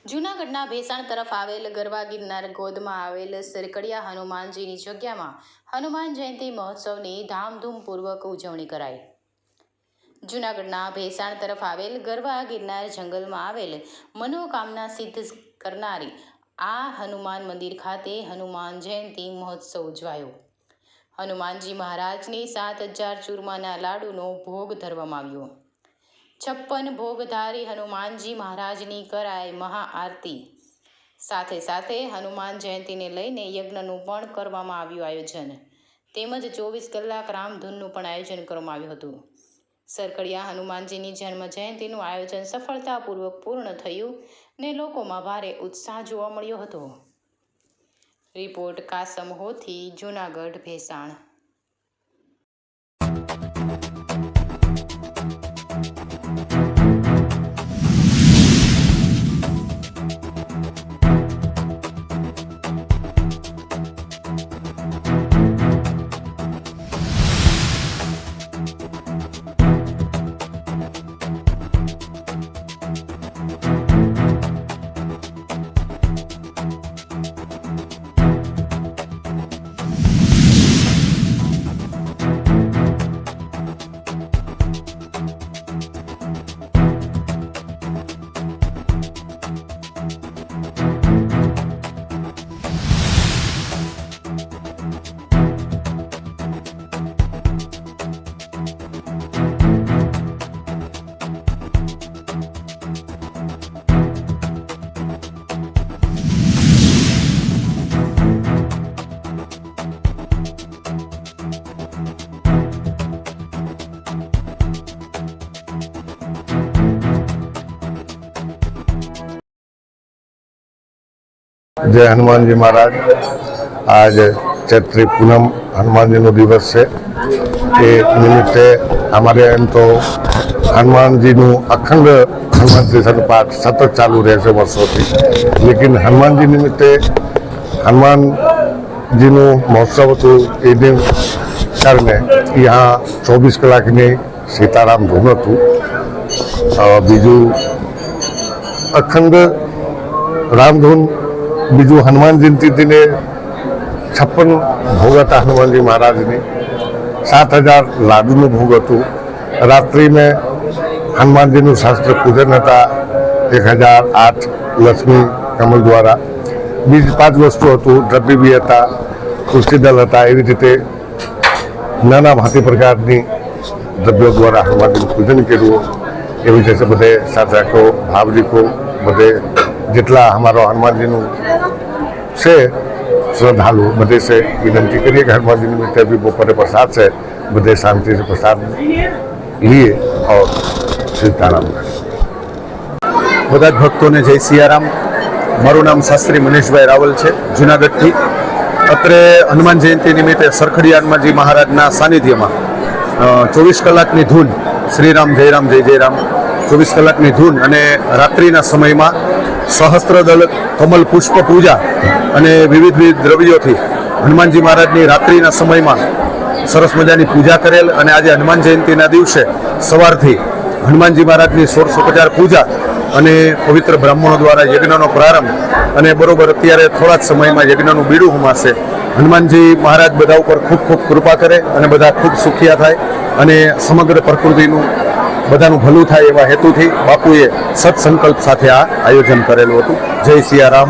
જૂનાગઢના ભેસાણ તરફ આવેલ ગરવા ગિરનાર ગોદમાં આવેલ સરકડિયા હનુમાનજીની જગ્યામાં હનુમાન જયંતિ મહોત્સવની ધામધૂમપૂર્વક ઉજવણી કરાઈ। જૂનાગઢના ભેસાણ તરફ આવેલ ગરવા ગિરનાર જંગલમાં આવેલ મનોકામના સિદ્ધ કરનારી આ હનુમાન મંદિર ખાતે હનુમાન જયંતિ મહોત્સવ ઉજવાયો। હનુમાનજી મહારાજની 7000 ચૂરમાના લાડુનો ભોગ ધરવામાં આવ્યો। 56 ભોગધારી હનુમાનજી મહારાજની કરાઈ મહાઆરતી। સાથે સાથે હનુમાન જયંતિને લઈને યજ્ઞનું પણ કરવામાં આવ્યું આયોજન, તેમજ 24 કલાક રામધૂનનું પણ આયોજન કરવામાં આવ્યું હતું। સરકડિયા હનુમાનજીની જન્મ જયંતિનું આયોજન સફળતાપૂર્વક પૂર્ણ થયું ને લોકોમાં ભારે ઉત્સાહ જોવા મળ્યો હતો। રિપોર્ટ કાસમ હોથી, જૂનાગઢ ભેસાણ। जय हनुमान जी महाराज। आज चैत्री पूनम हनुमान जी नो दिवस है। ये निमित्ते हमारे एम तो हनुमान जी नु अखंड हनुमान चालीसा पाठ सतत चालू रहे वर्षों थी, लेकिन हनुमान जी निमित्ते हनुमान जी नु महोत्सव तो ये कारणे यहाँ 24 कलाक ने सीताराम धून हतुं। बीजू अखंड रामधून, बीजू हनुमान जयंती ने 56 भोग था हनुमान जी महाराज ने। 7000 लाडू नो भोग हतुं। रात्रि में हनुमान जी नु शास्त्र पूजन था। 1008 लक्ष्मी कमल द्वारा बीज 5 वस्तु हतुं। द्रव्य भी था, तुलसी दल था। एवी रीते नाना भांति प्रकारनी द्रव्यों द्वारा हनुमान जी पूजन कर्युं। एवी जैसे बधे साधको भावनिको बधे जितला हमारो हनुमान जी से श्रद्धालु बधे से विनंती करिए कि हनुमान जी निमित्ते भी बपोरे प्रसाद से बधे शांति से प्रसाद लिए और सीताराम बधा भक्तों ने जय सियाराम। मारू नाम शास्त्री मनीषभाई रावल है, जूनागढ़ थी। अत्रे हनुमान जयंती निमित्ते सरखड़िया हनुमानजी महाराजना सानिध्य में 24 कलाक की धून श्रीराम जय राम जय जय राम 24 कलाक की धून अने रात्रिना समय में सहस्त्रदल कमल पुष्प पूजा अने विविध द्रव्यों थी हनुमानजी महाराजनी रात्रिना समय में सरस मजानी पूजा करेल। अने आज हनुमान जयंतीना दिवसे सवारथी हनुमानजी महाराजनी 1650 पूजा अने पवित्र ब्राह्मणों द्वारा यज्ञनो प्रारंभ अने बरोबर अत्यारे थोड़ा समय में यज्ञनु बीडुं होमाशे। हनुमानजी महाराज बधा उपर खूब खूब कृपा करे अने बधा खूब सुखिया थाय अने समग्र प्रकृतिनु बधानु भलुं थाय एवा हेतुथी बापुए सत्संकल्प साथे आ आयोजन करेलुं हतुं। जय सियाराम।